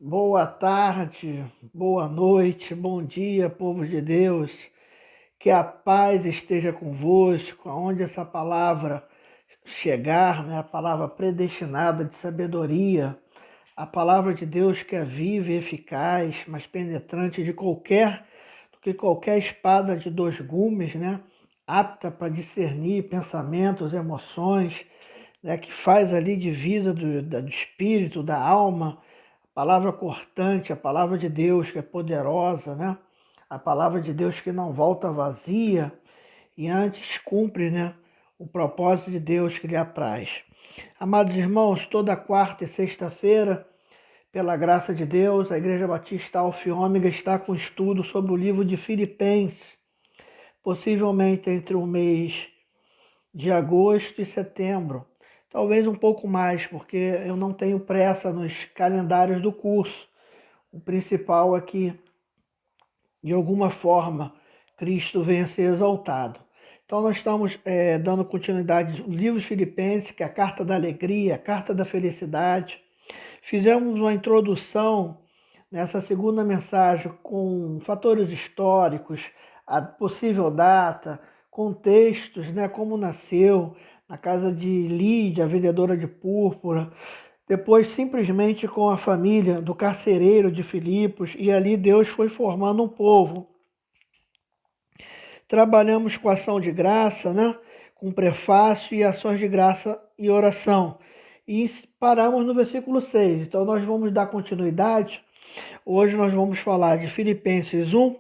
Boa tarde, boa noite, bom dia, povo de Deus. Que a paz esteja convosco, aonde essa palavra chegar, né? A palavra predestinada de sabedoria, a palavra de Deus que é viva e eficaz, mas penetrante do que qualquer espada de dois gumes, né? Apta para discernir pensamentos, emoções, né? Que faz ali divisa do espírito, da alma, palavra cortante, a palavra de Deus que é poderosa, né? A palavra de Deus que não volta vazia e antes cumpre, né? O propósito de Deus que lhe apraz. Amados irmãos, toda quarta e sexta-feira, pela graça de Deus, a Igreja Batista Alfa e Ômega está com estudo sobre o livro de Filipenses, possivelmente entre o mês de agosto e setembro. Talvez um pouco mais, porque eu não tenho pressa nos calendários do curso. O principal é que, de alguma forma, Cristo venha a ser exaltado. Então, nós estamos dando continuidade ao livro de Filipenses, que é a carta da alegria, a carta da felicidade. Fizemos uma introdução nessa segunda mensagem com fatores históricos, a possível data, contextos, né, como nasceu, na casa de Lídia, a vendedora de púrpura, depois simplesmente com a família do carcereiro de Filipos, e ali Deus foi formando um povo. Trabalhamos com ação de graça, né? Com prefácio e ações de graça e oração. E paramos no versículo 6. Então nós vamos dar continuidade. Hoje nós vamos falar de Filipenses 1,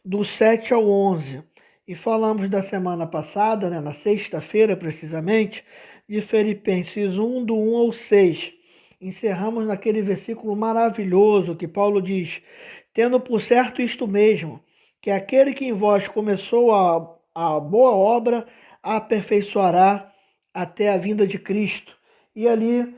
do 7 ao 11. E falamos da semana passada, né, na sexta-feira precisamente, de Filipenses 1, do 1 ao 6. Encerramos naquele versículo maravilhoso que Paulo diz: tendo por certo isto mesmo, que aquele que em vós começou a boa obra, a aperfeiçoará até a vinda de Cristo. E ali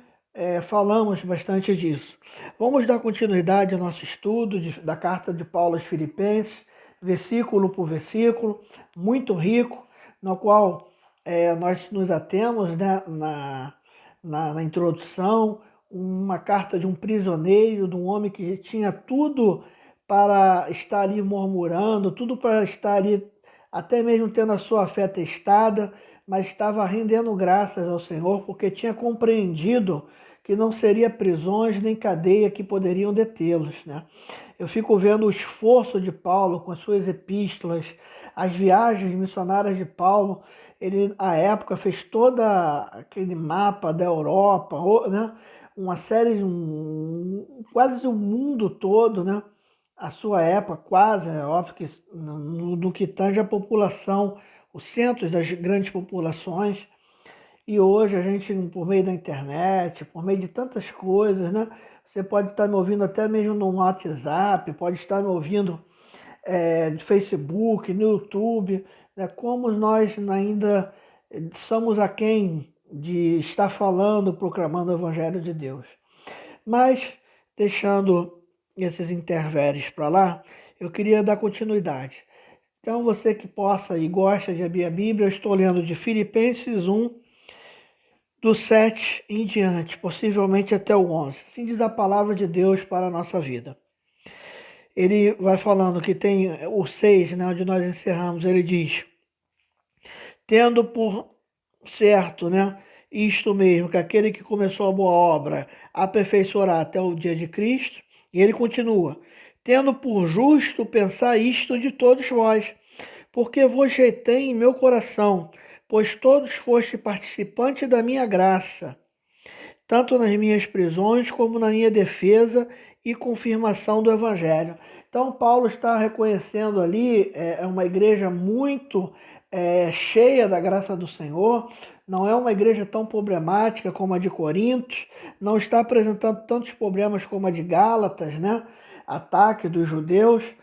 falamos bastante disso. Vamos dar continuidade ao nosso estudo da carta de Paulo aos Filipenses, versículo por versículo, muito rico, no qual nós nos atemos, né, na introdução, uma carta de um prisioneiro, de um homem que tinha tudo para estar ali murmurando, tudo para estar ali, até mesmo tendo a sua fé testada, mas estava rendendo graças ao Senhor, porque tinha compreendido que não seria prisões nem cadeia que poderiam detê-los, né? Eu fico vendo o esforço de Paulo com as suas epístolas, as viagens missionárias de Paulo. Ele, à época, fez todo aquele mapa da Europa, né? Uma série, quase o mundo todo, né? A sua época, quase, é óbvio que no que tange a população, os centros das grandes populações. E hoje a gente, por meio da internet, por meio de tantas coisas, né? Você pode estar me ouvindo até mesmo no WhatsApp, pode estar me ouvindo de Facebook, no YouTube, né? Como nós ainda somos aquém de estar falando, proclamando o Evangelho de Deus. Mas, deixando esses intervéries para lá, eu queria dar continuidade. Então, você que possa e gosta de abrir a Bíblia, eu estou lendo de Filipenses 1, do 7 em diante, possivelmente até o 11. Assim diz a palavra de Deus para a nossa vida. Ele vai falando que tem o 6, né, onde nós encerramos, ele diz: tendo por certo, né, isto mesmo, que aquele que começou a boa obra aperfeiçoará até o dia de Cristo. E ele continua: tendo por justo pensar isto de todos vós, porque vos retém em meu coração, pois todos foste participantes da minha graça, tanto nas minhas prisões como na minha defesa e confirmação do Evangelho. Então, Paulo está reconhecendo ali uma igreja muito cheia da graça do Senhor, não é uma igreja tão problemática como a de Corinto, não está apresentando tantos problemas como a de Gálatas, né? Ataque dos judeus,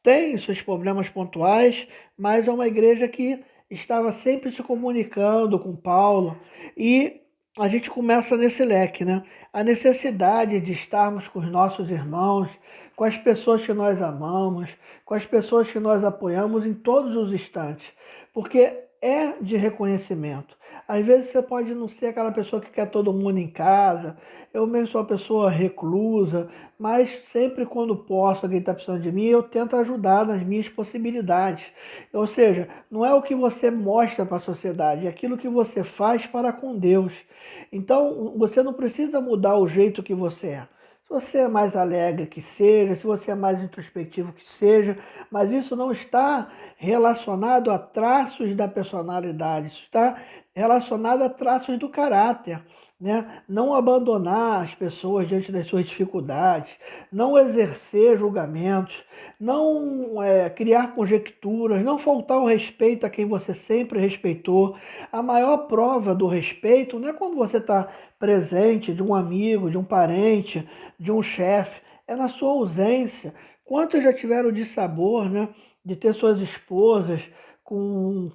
tem seus problemas pontuais, mas é uma igreja que estava sempre se comunicando com Paulo e a gente começa nesse leque, né? A necessidade de estarmos com os nossos irmãos, com as pessoas que nós amamos, com as pessoas que nós apoiamos em todos os instantes, porque é de reconhecimento. Às vezes você pode não ser aquela pessoa que quer todo mundo em casa, eu mesmo sou uma pessoa reclusa, mas sempre quando posso, alguém está precisando de mim, eu tento ajudar nas minhas possibilidades. Ou seja, não é o que você mostra para a sociedade, é aquilo que você faz para com Deus. Então, você não precisa mudar o jeito que você é. Se você é mais alegre que seja, se você é mais introspectivo que seja, mas isso não está relacionado a traços da personalidade, isso está relacionado a traços do caráter, né? Não abandonar as pessoas diante das suas dificuldades, não exercer julgamentos, não criar conjecturas, não faltar o respeito a quem você sempre respeitou. A maior prova do respeito não é quando você está presente de um amigo, de um parente, de um chefe, é na sua ausência. Quantos já tiveram de sabor, né, de ter suas esposas com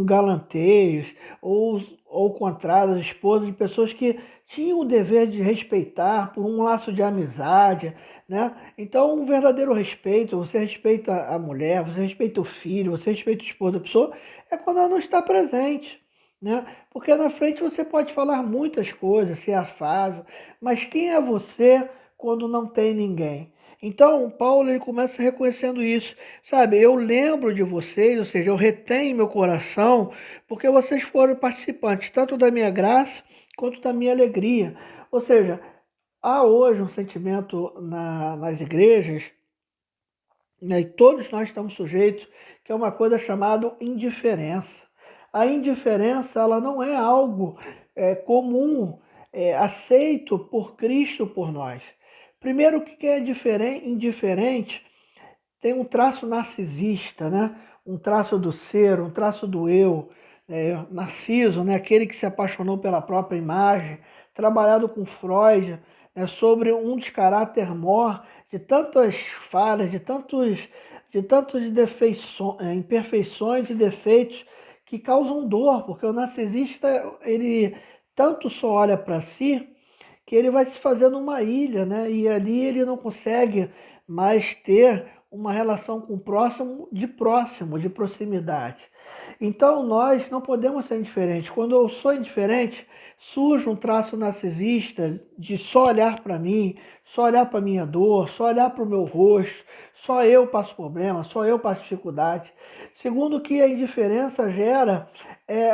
galanteios, ou contrário, as esposas de pessoas que tinham o dever de respeitar por um laço de amizade, né? Então, um verdadeiro respeito, você respeita a mulher, você respeita o filho, você respeita o esposo da pessoa, é quando ela não está presente, né? Porque na frente você pode falar muitas coisas, ser afável, mas quem é você quando não tem ninguém? Então, Paulo ele começa reconhecendo isso, sabe? Eu lembro de vocês, ou seja, eu retenho meu coração, porque vocês foram participantes tanto da minha graça quanto da minha alegria. Ou seja, há hoje um sentimento nas igrejas, né, e todos nós estamos sujeitos, que é uma coisa chamada indiferença. A indiferença ela não é algo comum, aceito por Cristo por nós. Primeiro, o que é indiferente tem um traço narcisista, né? Um traço do ser, um traço do eu. Narciso, né? Aquele que se apaixonou pela própria imagem, trabalhado com Freud, né? Sobre um descaráter mor de tantas falhas, de tantos imperfeições e defeitos que causam dor, porque o narcisista ele tanto só olha para si que ele vai se fazendo uma ilha, né? E ali ele não consegue mais ter uma relação com o próximo, de proximidade. Então nós não podemos ser indiferentes. Quando eu sou indiferente, surge um traço narcisista de só olhar para mim, só olhar para minha dor, só olhar para o meu rosto, só eu passo problema, só eu passo dificuldade. Segundo, que a indiferença gera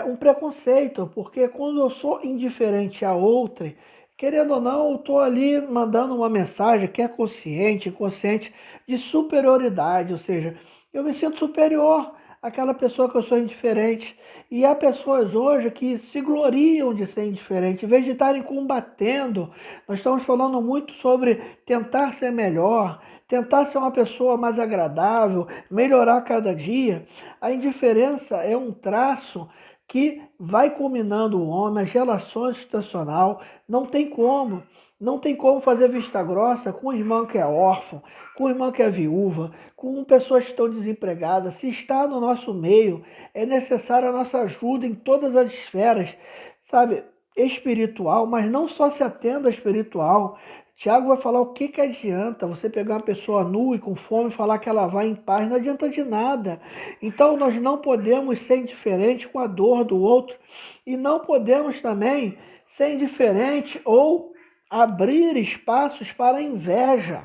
um preconceito, porque quando eu sou indiferente a outra, querendo ou não, eu estou ali mandando uma mensagem que é consciente, inconsciente, de superioridade, ou seja, eu me sinto superior àquela pessoa que eu sou indiferente. E há pessoas hoje que se gloriam de ser indiferente, em vez de estarem combatendo. Nós estamos falando muito sobre tentar ser melhor, tentar ser uma pessoa mais agradável, melhorar cada dia. A indiferença é um traço que vai culminando o homem, as relações situacional, não tem como fazer vista grossa com o irmão que é órfão, com o irmão que é viúva, com pessoas que estão desempregadas. Se está no nosso meio, é necessária a nossa ajuda em todas as esferas, sabe? Espiritual, mas não só se atenda a espiritual. Tiago vai falar o que adianta você pegar uma pessoa nua e com fome e falar que ela vai em paz, não adianta de nada. Então nós não podemos ser indiferentes com a dor do outro e não podemos também ser indiferente ou abrir espaços para a inveja.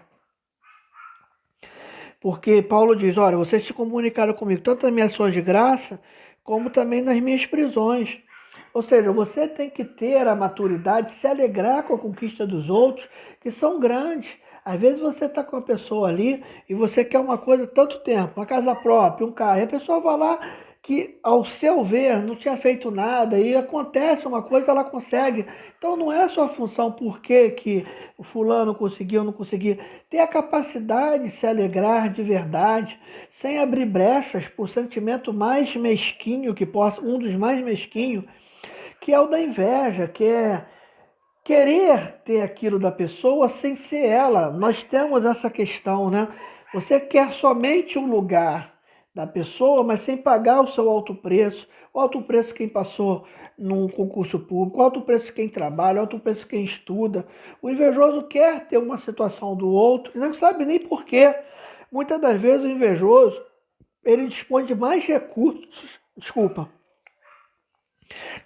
Porque Paulo diz, olha, vocês se comunicaram comigo tanto nas minhas ações de graça, como também nas minhas prisões. Ou seja, você tem que ter a maturidade de se alegrar com a conquista dos outros, que são grandes. Às vezes você está com uma pessoa ali e você quer uma coisa há tanto tempo, uma casa própria, um carro, e a pessoa vai lá que, ao seu ver, não tinha feito nada e acontece uma coisa, ela consegue. Então não é sua função por que o fulano conseguiu ou não conseguiu. Ter a capacidade de se alegrar de verdade, sem abrir brechas para o sentimento mais mesquinho que possa, um dos mais mesquinhos, que é o da inveja, que é querer ter aquilo da pessoa sem ser ela. Nós temos essa questão, né? Você quer somente um lugar da pessoa, mas sem pagar o seu alto preço. O alto preço quem passou num concurso público, o alto preço quem trabalha, o alto preço quem estuda. O invejoso quer ter uma situação do outro, não sabe nem por quê. Muitas das vezes o invejoso, ele dispõe de mais recursos, desculpa,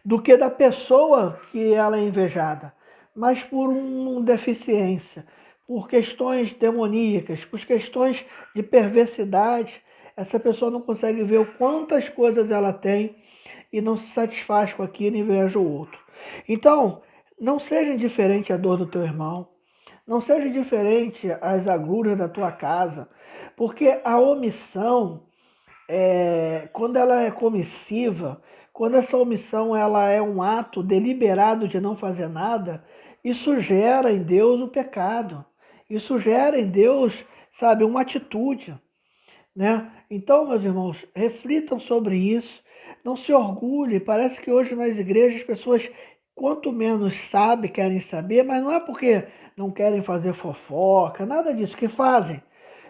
do que da pessoa que ela é invejada, mas por uma deficiência, por questões demoníacas, por questões de perversidade. Essa pessoa não consegue ver o quantas coisas ela tem e não se satisfaz com aquilo e inveja o outro. Então, não seja indiferente à dor do teu irmão, não seja indiferente às agruras da tua casa, porque a omissão, quando ela é comissiva, quando essa omissão ela é um ato deliberado de não fazer nada, isso gera em Deus o pecado. Isso gera em Deus, sabe, uma atitude, né? Então, meus irmãos, reflitam sobre isso. Não se orgulhem. Parece que hoje nas igrejas as pessoas, quanto menos sabem, querem saber, mas não é porque não querem fazer fofoca, nada disso, que fazem.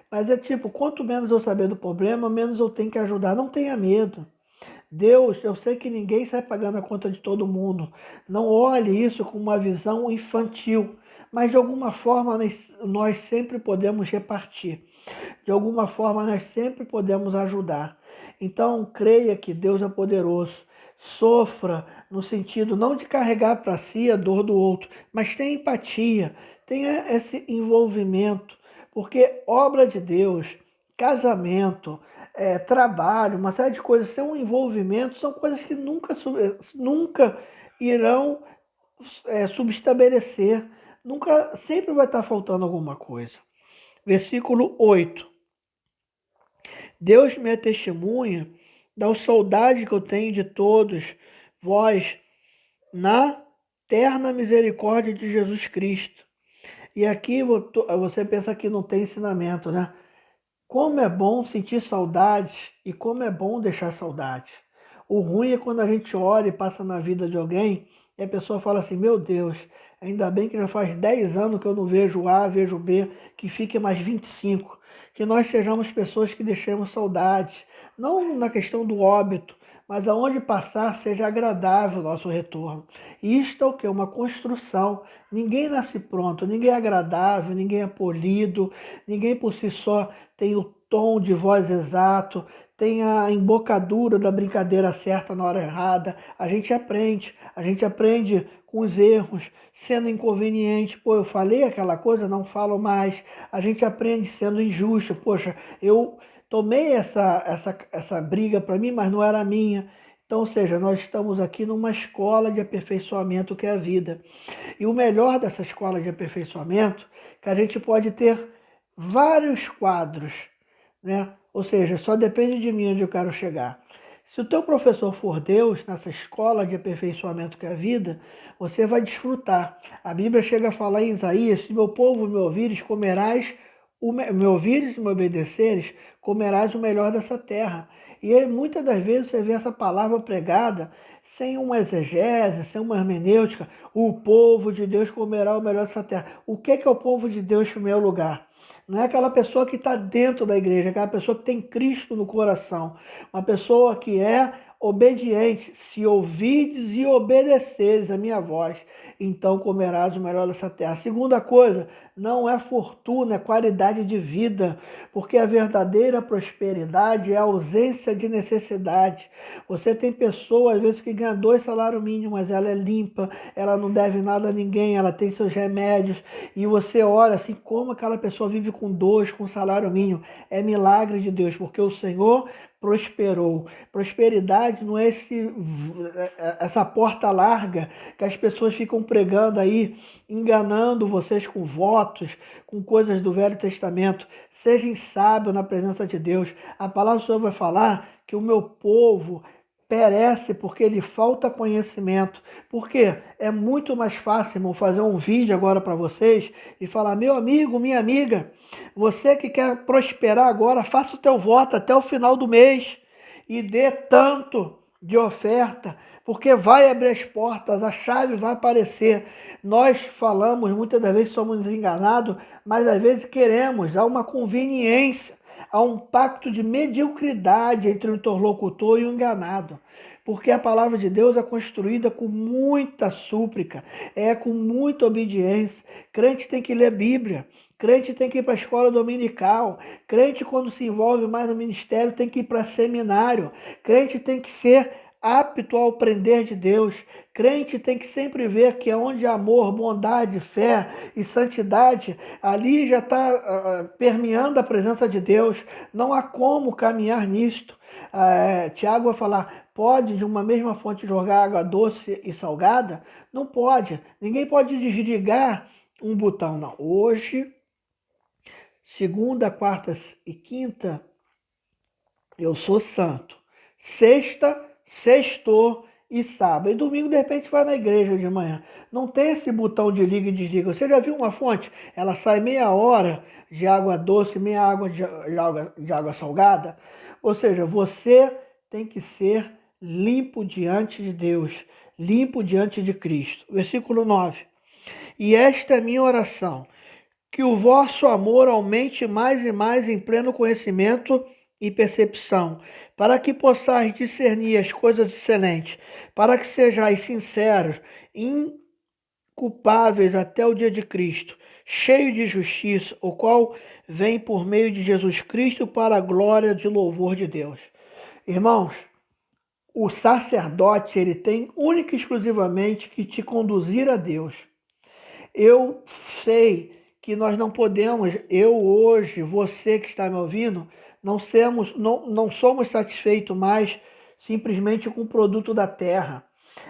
Mas é tipo, quanto menos eu saber do problema, menos eu tenho que ajudar. Não tenha medo. Deus, eu sei que ninguém sai pagando a conta de todo mundo. Não olhe isso com uma visão infantil. Mas de alguma forma nós sempre podemos repartir. De alguma forma nós sempre podemos ajudar. Então creia que Deus é poderoso. Sofra no sentido não de carregar para si a dor do outro, mas tenha empatia, tenha esse envolvimento, porque obra de Deus, casamento, trabalho, uma série de coisas, sem um envolvimento, são coisas que nunca irão subestabelecer, nunca, sempre vai estar faltando alguma coisa. Versículo 8. Deus me é testemunha da saudade que eu tenho de todos vós na terna misericórdia de Jesus Cristo. E aqui você pensa que não tem ensinamento, né? Como é bom sentir saudades e como é bom deixar saudades. O ruim é quando a gente olha e passa na vida de alguém e a pessoa fala assim, meu Deus, ainda bem que já faz 10 anos que eu não vejo A, vejo B, que fique mais 25. Que nós sejamos pessoas que deixemos saudades, não na questão do óbito, mas aonde passar seja agradável o nosso retorno. E isto é o que? Uma construção. Ninguém nasce pronto, ninguém é agradável, ninguém é polido, ninguém por si só tem o tom de voz exato, tem a embocadura da brincadeira certa na hora errada. A gente aprende com os erros, sendo inconveniente. Pô, eu falei aquela coisa, não falo mais. A gente aprende sendo injusto. Poxa, eu tomei essa briga para mim, mas não era minha. Então, ou seja, nós estamos aqui numa escola de aperfeiçoamento que é a vida. E o melhor dessa escola de aperfeiçoamento é que a gente pode ter vários quadros, né? Ou seja, só depende de mim onde eu quero chegar. Se o teu professor for Deus, nessa escola de aperfeiçoamento que é a vida, você vai desfrutar. A Bíblia chega a falar em Isaías, se meu povo me ouvires, comerás, me ouvires e me obedeceres, comerás o melhor dessa terra. E aí, muitas das vezes você vê essa palavra pregada sem uma exegese, sem uma hermenêutica. O povo de Deus comerá o melhor dessa terra. O que é o povo de Deus em primeiro lugar? Não é aquela pessoa que está dentro da igreja, é aquela pessoa que tem Cristo no coração. Uma pessoa que é obediente. Se ouvides e obedeceres a minha voz, então comerás o melhor dessa terra. A segunda coisa, não é fortuna, é qualidade de vida, porque a verdadeira prosperidade é a ausência de necessidade. Você tem pessoas, às vezes, que ganha 2 salários mínimos, mas ela é limpa, ela não deve nada a ninguém, ela tem seus remédios, e você olha assim, como aquela pessoa vive com 2, com salário mínimo. É milagre de Deus, porque o Senhor prosperou. Prosperidade não é essa porta larga que as pessoas ficam pregando aí, enganando vocês com votos, com coisas do Velho Testamento. Sejam sábios na presença de Deus. A palavra do Senhor vai falar que o meu povo perece porque lhe falta conhecimento. Porque é muito mais fácil, irmão, fazer um vídeo agora para vocês e falar, meu amigo, minha amiga, você que quer prosperar agora, faça o teu voto até o final do mês e dê tanto de oferta, porque vai abrir as portas, a chave vai aparecer. Nós falamos, muitas das vezes somos enganados, mas às vezes queremos, há uma conveniência, há um pacto de mediocridade entre o interlocutor e o enganado. Porque a palavra de Deus é construída com muita súplica, com muita obediência. Crente tem que ler Bíblia, crente tem que ir para a escola dominical, crente quando se envolve mais no ministério tem que ir para seminário, crente tem que ser apto ao prender de Deus. Crente tem que sempre ver que onde há amor, bondade, fé e santidade, ali já está permeando a presença de Deus. Não há como caminhar nisto. Tiago vai falar, pode de uma mesma fonte jogar água doce e salgada? Não pode. Ninguém pode desligar um botão, não. Hoje, segunda, quarta e quinta, eu sou santo. Sexta, sextou e sábado. E domingo, de repente, vai na igreja de manhã. Não tem esse botão de liga e desliga. Você já viu uma fonte? Ela sai meia hora de água doce, meia hora de água salgada. Ou seja, você tem que ser limpo diante de Deus, limpo diante de Cristo. Versículo 9. E esta é minha oração, que o vosso amor aumente mais e mais em pleno conhecimento e percepção, para que possais discernir as coisas excelentes, para que sejais sinceros, inculpáveis até o dia de Cristo, cheio de justiça, o qual vem por meio de Jesus Cristo para a glória e louvor de Deus. Irmãos, o sacerdote, ele tem única e exclusivamente que te conduzir a Deus. Eu sei que nós não podemos, eu hoje, você que está me ouvindo, não somos satisfeitos mais simplesmente com o produto da terra.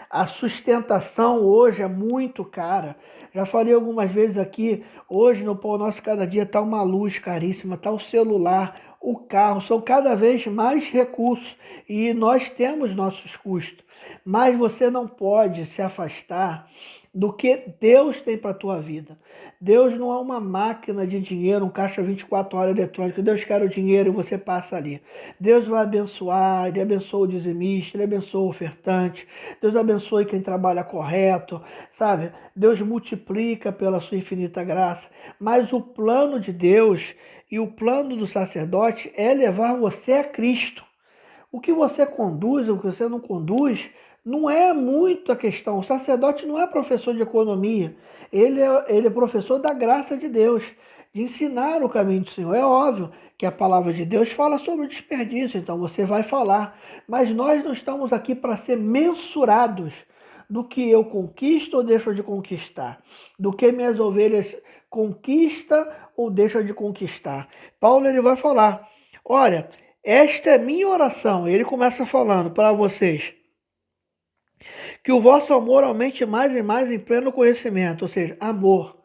A sustentação hoje é muito cara. Já falei algumas vezes aqui, hoje no Pão Nosso Cada Dia está uma luz caríssima, está o celular, o carro, são cada vez mais recursos e nós temos nossos custos. Mas você não pode se afastar do que Deus tem para a tua vida. Deus não é uma máquina de dinheiro, um caixa 24 horas eletrônico. Deus quer o dinheiro e você passa ali. Deus vai abençoar, Ele abençoa o dizimista, Ele abençoa o ofertante, Deus abençoe quem trabalha correto, sabe? Deus multiplica pela sua infinita graça. Mas o plano de Deus e o plano do sacerdote é levar você a Cristo. O que você conduz, o que você não conduz, não é muito a questão. O sacerdote não é professor de economia. Ele é professor da graça de Deus, de ensinar o caminho do Senhor. É óbvio que a palavra de Deus fala sobre o desperdício, então você vai falar. Mas nós não estamos aqui para ser mensurados do que eu conquisto ou deixo de conquistar, do que minhas ovelhas conquista ou deixam de conquistar. Paulo ele vai falar, olha, esta é minha oração. Ele começa falando para vocês que o vosso amor aumente mais e mais em pleno conhecimento, ou seja, amor.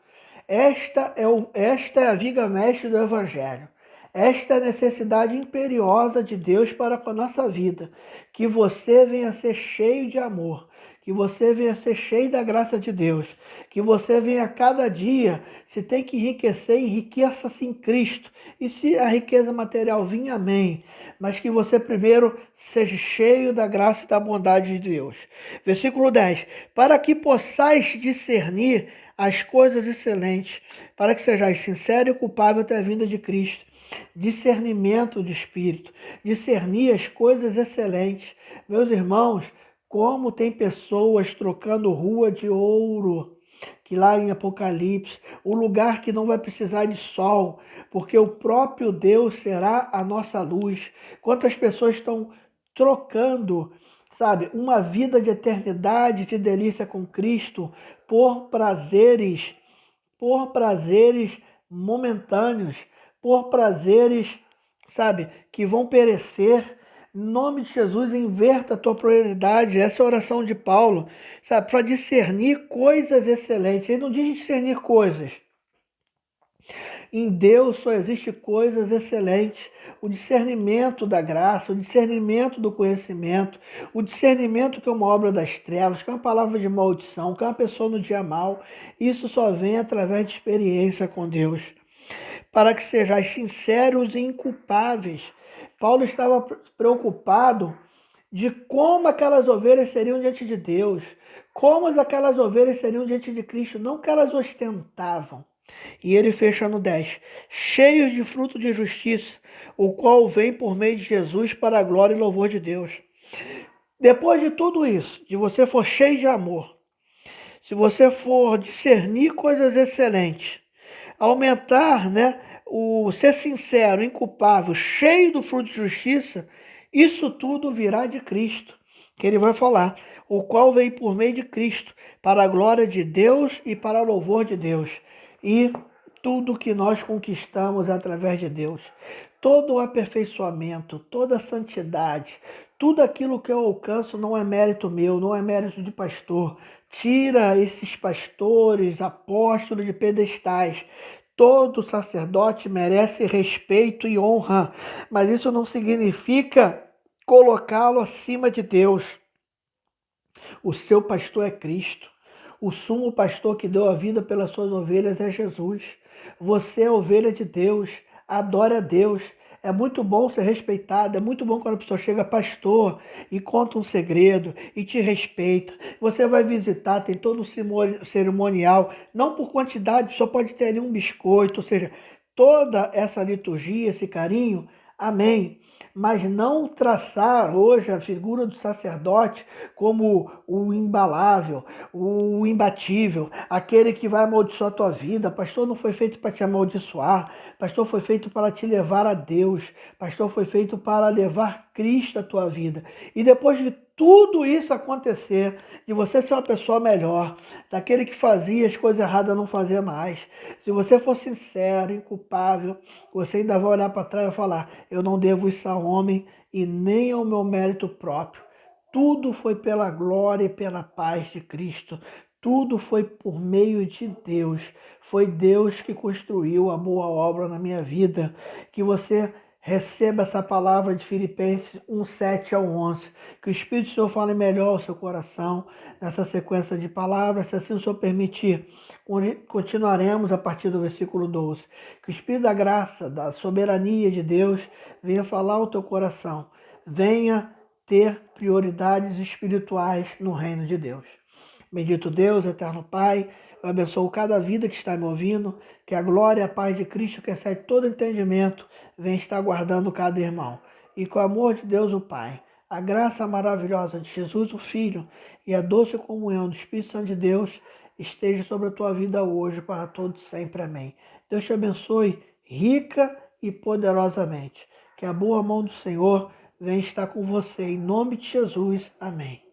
Esta é a viga mestre do Evangelho. Esta é a necessidade imperiosa de Deus para com a nossa vida. Que você venha ser cheio de amor. Que você venha ser cheio da graça de Deus. Que você venha a cada dia, se tem que enriquecer, enriqueça-se em Cristo. E se a riqueza material vir, amém. Mas que você primeiro seja cheio da graça e da bondade de Deus. Versículo 10. Para que possais discernir as coisas excelentes, para que sejais sincero e culpável até a vinda de Cristo. Discernimento de espírito, discernir as coisas excelentes. Meus irmãos, como tem pessoas trocando rua de ouro, que lá em Apocalipse, o lugar que não vai precisar de sol, porque o próprio Deus será a nossa luz. Quantas pessoas estão trocando, sabe, uma vida de eternidade, de delícia com Cristo, por prazeres momentâneos, por prazeres, sabe, que vão perecer. Em nome de Jesus, inverta a tua prioridade. Essa é a oração de Paulo, sabe, para discernir coisas excelentes. Ele não diz discernir coisas. Em Deus só existe coisas excelentes. O discernimento da graça, o discernimento do conhecimento, o discernimento que é uma obra das trevas, que é uma palavra de maldição, que é uma pessoa no dia mal. Isso só vem através de experiência com Deus. Para que sejais sinceros e inculpáveis. Paulo estava preocupado de como aquelas ovelhas seriam diante de Deus, como aquelas ovelhas seriam diante de Cristo, não que elas ostentavam. E ele fecha no 10, cheios de fruto de justiça, o qual vem por meio de Jesus para a glória e louvor de Deus. Depois de tudo isso, de você for cheio de amor, se você for discernir coisas excelentes, aumentar, o ser sincero, inculpável, cheio do fruto de justiça, isso tudo virá de Cristo. que ele vai falar, o qual veio por meio de Cristo, para a glória de Deus e para o louvor de Deus. E tudo que nós conquistamos é através de Deus. Todo o aperfeiçoamento, toda a santidade, tudo aquilo que eu alcanço não é mérito meu, não é mérito de pastor. Tira esses pastores, apóstolos de pedestais. Todo sacerdote merece respeito e honra, mas isso não significa colocá-lo acima de Deus. O seu pastor é Cristo. O sumo pastor que deu a vida pelas suas ovelhas é Jesus. Você é ovelha de Deus. Adore a Deus. É muito bom ser respeitado. É muito bom quando a pessoa chega, pastor, e conta um segredo e te respeita. Você vai visitar, tem todo um cerimonial. Não por quantidade, só pode ter ali um biscoito. Ou seja, toda essa liturgia, esse carinho, amém. Mas não traçar hoje a figura do sacerdote como o imbalável, o imbatível, aquele que vai amaldiçoar a tua vida. Pastor não foi feito para te amaldiçoar, pastor foi feito para te levar a Deus, pastor foi feito para levar Cristo à tua vida. E depois de tudo isso acontecer, de você ser uma pessoa melhor, daquele que fazia as coisas erradas não fazer mais, se você for sincero, inculpável, você ainda vai olhar para trás e falar, eu não devo isso a homem e nem ao meu mérito próprio. Tudo foi pela glória e pela paz de Cristo. Tudo foi por meio de Deus. Foi Deus que construiu a boa obra na minha vida. Que você receba essa palavra de Filipenses 1:7 ao 11. Que o Espírito do Senhor fale melhor ao seu coração nessa sequência de palavras. Se assim o Senhor permitir, continuaremos a partir do versículo 12. Que o Espírito da graça, da soberania de Deus venha falar ao teu coração. Venha ter prioridades espirituais no reino de Deus. Bendito Deus, eterno Pai, eu abençoo cada vida que está me ouvindo, que a glória e a paz de Cristo, que excede todo entendimento, venha estar guardando cada irmão. E com o amor de Deus, o Pai, a graça maravilhosa de Jesus, o Filho, e a doce comunhão do Espírito Santo de Deus, esteja sobre a tua vida hoje, para todos sempre. Amém. Deus te abençoe rica e poderosamente. Que a boa mão do Senhor venha estar com você. Em nome de Jesus. Amém.